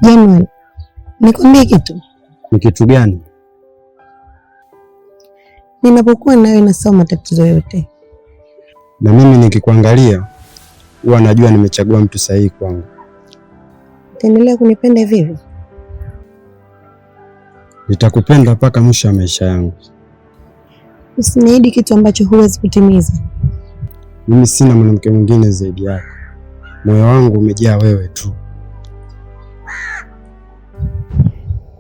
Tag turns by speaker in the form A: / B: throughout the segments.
A: Januari, nikwambie kitu.
B: Ni kitu gani?
A: Ninapokuwa nawe nasahau matatizo yote.
B: Na mimi nikikuangalia huwa najua nimechagua mtu sahihi kwangu.
A: Utaendelea kunipenda hivi?
B: Nitakupenda mpaka mwisho wa maisha yangu.
A: Usiniahidi kitu ambacho huwezi kutimiza.
B: Mimi sina mwanamke mwingine zaidi yako. Moyo wangu umejaa wewe tu.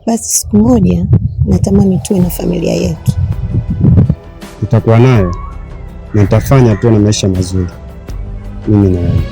A: Basi siku moja natamani tuwe na familia yetu.
B: Nitakuwa nayo na nitafanya tuwe na maisha mazuri, mimi na wewe.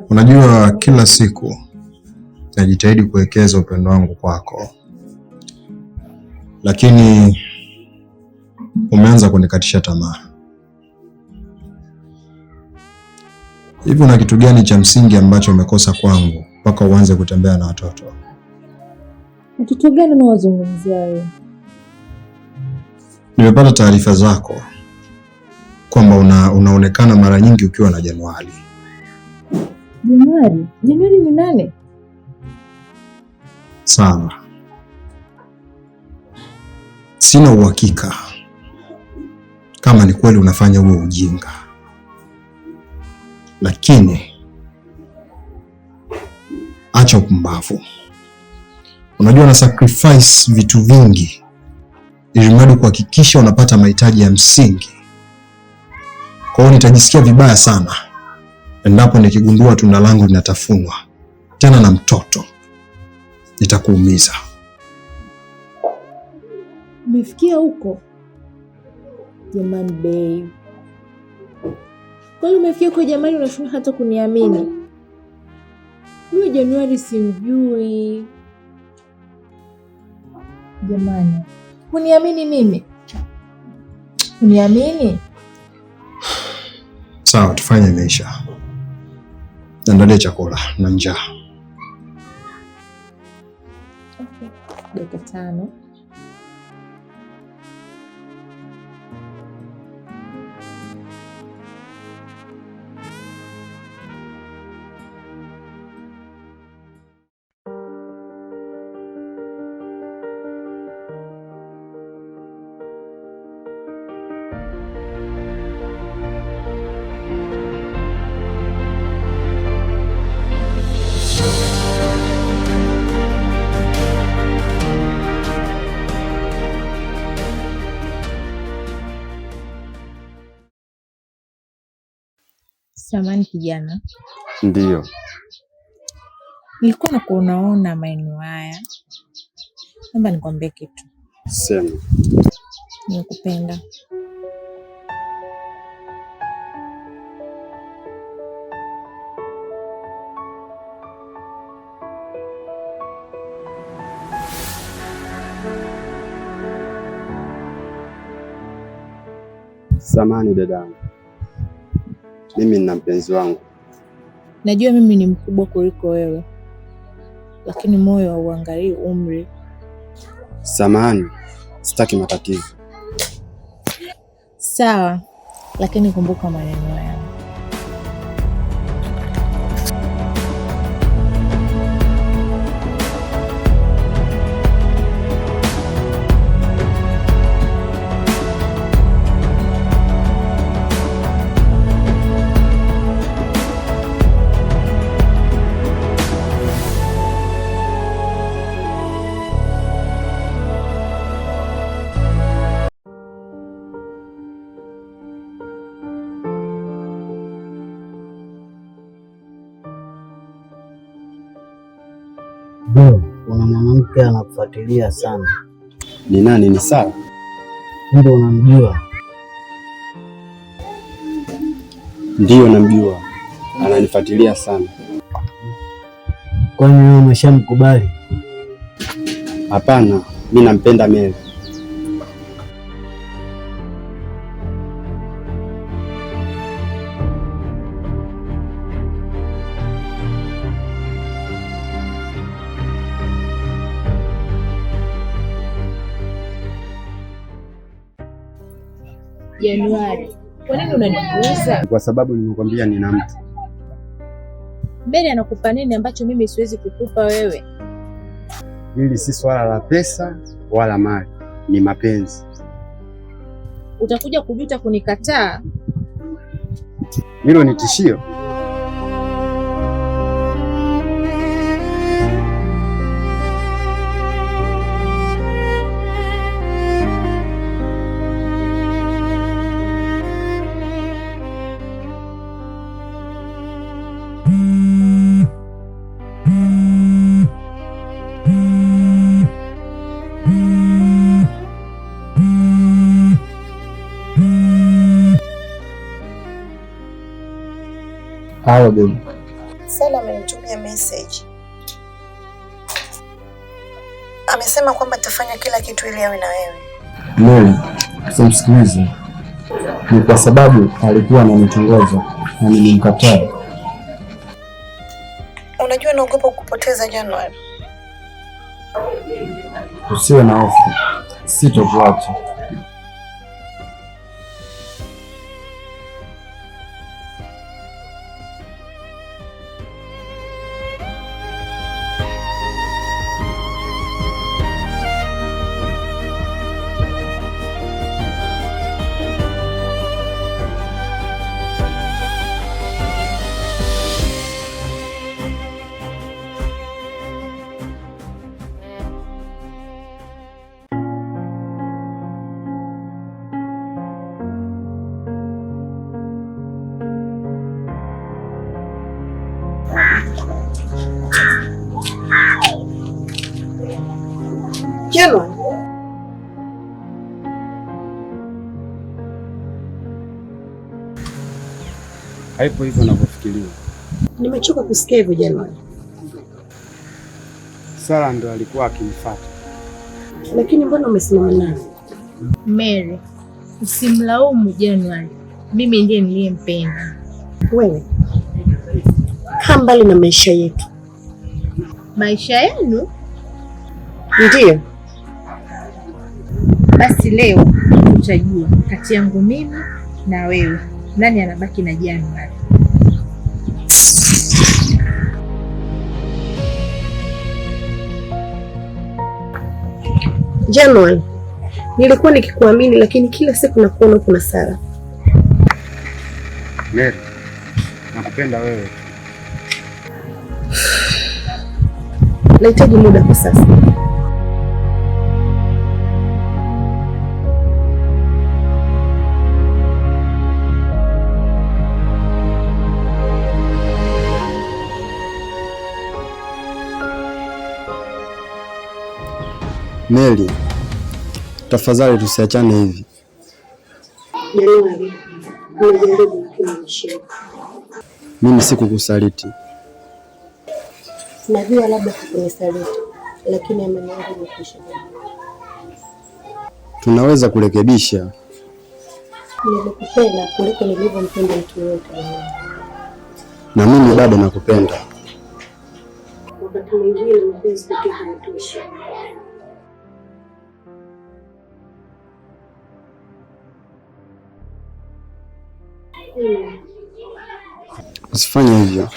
C: Unajua, kila siku najitahidi kuwekeza upendo wangu kwako, lakini umeanza kunikatisha tamaa. Hivi una kitu gani cha msingi ambacho umekosa kwangu mpaka uanze kutembea na watoto?
D: Watoto gani unawazungumzia wewe?
C: Nimepata taarifa zako kwamba unaonekana mara nyingi ukiwa na Januari.
D: Januari? Januari ni nani?
C: Sawa. Sina uhakika kama ni kweli unafanya huo ujinga, lakini acha upumbavu. Unajua na sacrifice vitu vingi ili mradi kuhakikisha unapata mahitaji ya msingi. Kwa hiyo nitajisikia vibaya sana endapo nikigundua tunda langu linatafunwa tena na mtoto. Nitakuumiza.
D: Umefikia huko? Jamani babe. Kwani umefikia kwa jamani unashindwa hata kuniamini? Huyo Januari simjui. Jamani, uniamini mimi? Uniamini?
C: Sawa, tufanye maisha. Andalia chakula na njaa.
D: Okay. Dakika 5. Samani kijana.
B: Ndiyo.
D: Nilikuwa nakuonaona maeneo haya. Naomba nikwambie kitu.
B: Sema.
D: Nimekupenda.
B: Samani dadangu. Mimi nina mpenzi wangu.
D: Najua mimi ni mkubwa kuliko wewe, lakini moyo hauangalii umri.
B: Samani, sitaki matatizo.
D: Sawa, lakini kumbuka maneno yangu.
E: Bro, kuna mwanamke anakufuatilia sana.
B: Ni nani? Ni Sara?
E: Ndio, unamjua?
B: Ndiyo, namjua, ananifuatilia sana.
E: Kwani wewe umeshamkubali?
B: Hapana, mimi nampenda Mary.
D: Januari, kwa nini unanipuuza?
B: Kwa sababu nimekwambia nina mtu.
D: Mary anakupa nini ambacho mimi siwezi kukupa wewe?
B: Hili si swala la pesa wala mali, ni mapenzi.
D: Utakuja kujuta kunikataa.
B: Hilo ni tishio?
C: Halo baby.
A: Sala amenitumia message. Amesema kwamba atafanya kila kitu ili awe na wewe.
C: Mary, usimsikilize. Ni kwa sababu alikuwa ananitongoza na nilimkataa.
A: Unajua naogopa kupoteza Januari.
C: Usiwe na hofu. Sitokuacha.
A: Januari.
B: Haipo hivyo unavyofikiria.
A: Nimechoka kusikia hivyo Januari.
B: Sara ndo alikuwa akinifuata.
A: Lakini mbona umesimama naye?
D: Mary, usimlaumu Januari. Mimi ndiye niliyempenda.
A: Wewe kaa mbali na maisha yetu.
D: Maisha yenu?
A: Ndiyo.
D: Basi leo utajua kati yangu mimi na wewe nani anabaki na Januari.
A: Januari, nilikuwa nikikuamini lakini kila siku nakuona kuna Sara.
B: Mary, nakupenda wewe.
A: Nahitaji muda kwa sasa.
B: Mary, tafadhali tusiachane hivi.
A: Januari, nimejaribu kukushika.
B: Mimi sikukusaliti.
A: Najua labda kunisaliti, lakini amani yangu imekwisha.
B: Tunaweza kurekebisha.
A: Nilikupenda kuliko nilivyompenda mtu yote.
B: Na mimi bado nakupenda.
A: Wakati mwingine mapenzi pekee hayatoshi.
B: Usifanye hivyo.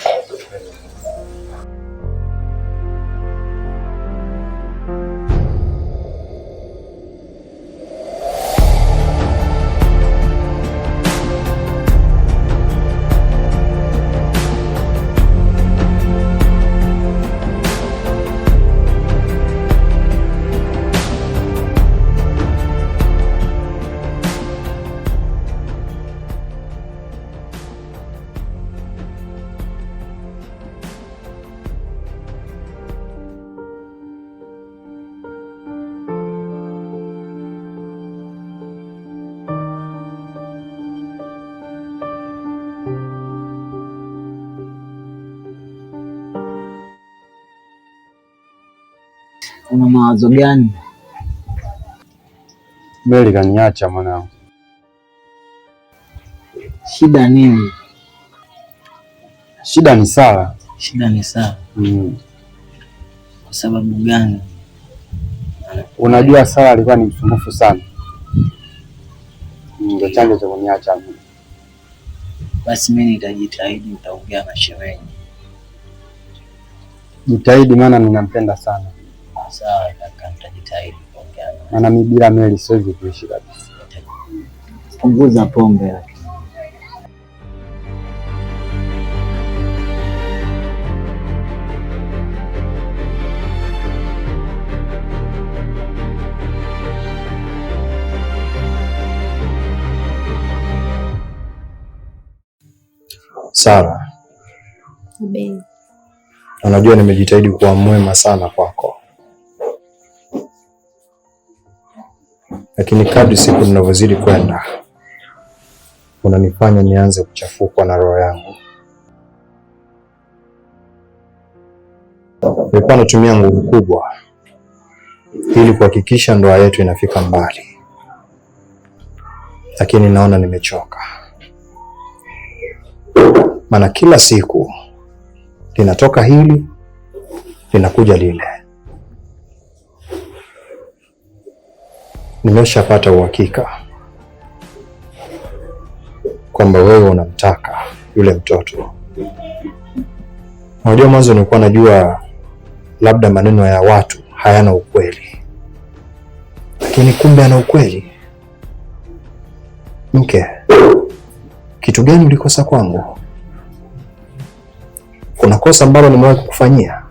E: Una mawazo gani?
B: Meli kaniacha mwanangu.
E: Shida nini?
B: Shida ni Sara.
E: Shida ni Sara. Kwa sababu gani?
B: Unajua Sara alikuwa ni msumbufu sana. Ndio chanzo cha kuniacha mimi.
E: Basi mimi nitajitahidi, nitaongea na shemeji.
B: Jitahidi maana ninampenda sana.
E: Sawa kaka, nitajitahidi kuongea naye.
B: Maana mimi bila Meli siwezi kuishi kabisa.
E: Punguza pombe.
C: Sara, unajua nimejitahidi kuwa mwema sana kwako, lakini kadri siku zinavyozidi kwenda unanifanya nianze kuchafukwa na roho yangu. Nilikuwa natumia nguvu kubwa ili kuhakikisha ndoa yetu inafika mbali, lakini naona nimechoka. Maana kila siku linatoka hili linakuja lile. Nimeshapata uhakika kwamba wewe unamtaka yule mtoto. Unajua mwanzo nilikuwa najua labda maneno ya watu hayana ukweli, lakini kumbe ana ukweli. Mke, kitu gani ulikosa kwangu? Kuna kosa ambalo nimewahi kukufanyia?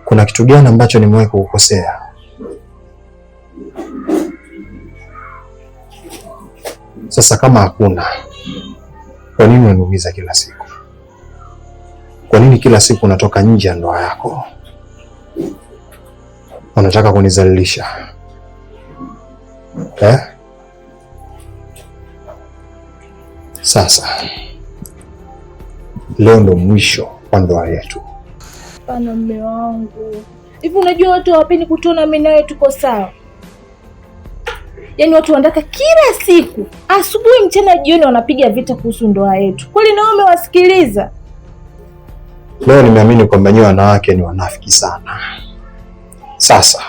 C: Kuna kitu gani ambacho nimewahi kukukosea? Sasa kama hakuna, kwa nini unaniumiza kila siku? Kwa nini kila siku unatoka nje ya ndoa yako? Unataka kunizalilisha? Sasa leo ndo mwisho wa ndoa yetu.
D: Hapana mume wangu. Hivi unajua watu hawapendi kutuona mimi nawe tuko sawa? Yaani watu wanataka kila siku asubuhi, mchana, jioni wanapiga vita kuhusu ndoa yetu. Kweli na wewe umewasikiliza?
C: Leo nimeamini kwamba nyinyi wanawake ni wanafiki sana. Sasa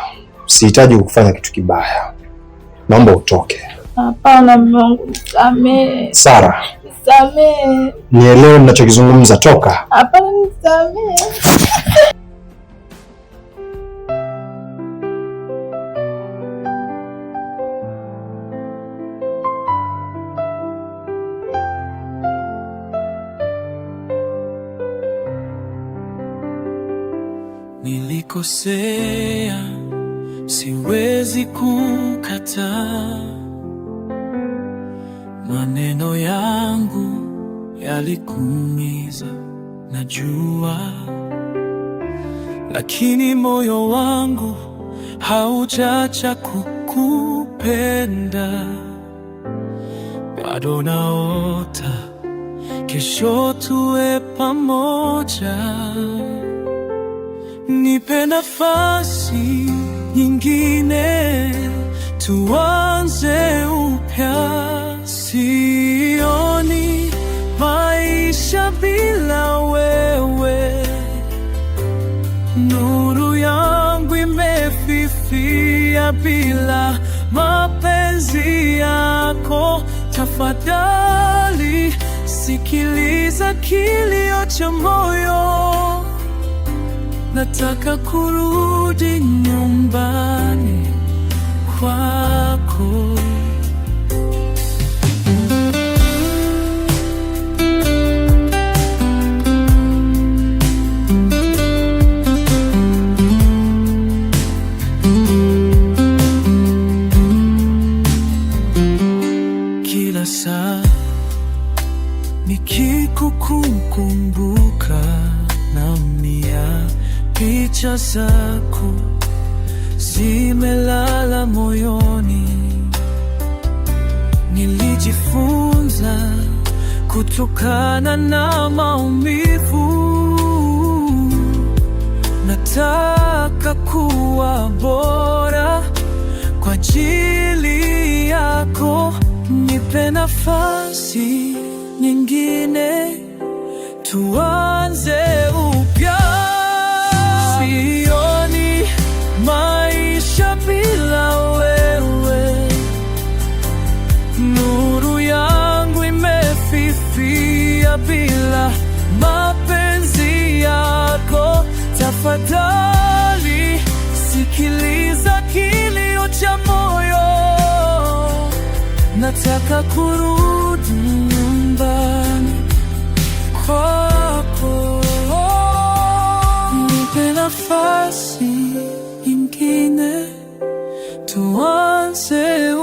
C: sihitaji kufanya kitu kibaya. Naomba utoke.
D: Hapana mume wangu, nisamehe.
C: Sara,
D: nisamehe.
C: Nielewe ninachokizungumza, toka.
D: Hapana, nisamehe.
F: Nilikosea, siwezi kukataa. Maneno yangu yalikuumiza, najua, lakini moyo wangu haujacha kukupenda. Bado naota kesho tuwe pamoja. Nipe nafasi nyingine, tuanze upya. Sioni maisha bila wewe, nuru yangu imefifia bila mapenzi yako. Tafadhali sikiliza kilio cha moyo, nataka kurudi nyumbani kwako. Kila saa nikikukumbuka naumia. Picha zako zimelala moyoni. Nilijifunza kutokana na maumivu. nataka kuwa bora kwa ajili yako. Nipe nafasi nyingine, tuanze upya. Sioni maisha bila wewe, nuru yangu imefifia bila mapenzi yako. Tafadhali sikiliza kilio cha moyo, nataka kurudi nyumbani kwako. Nipe nafasi nyingine, tuanze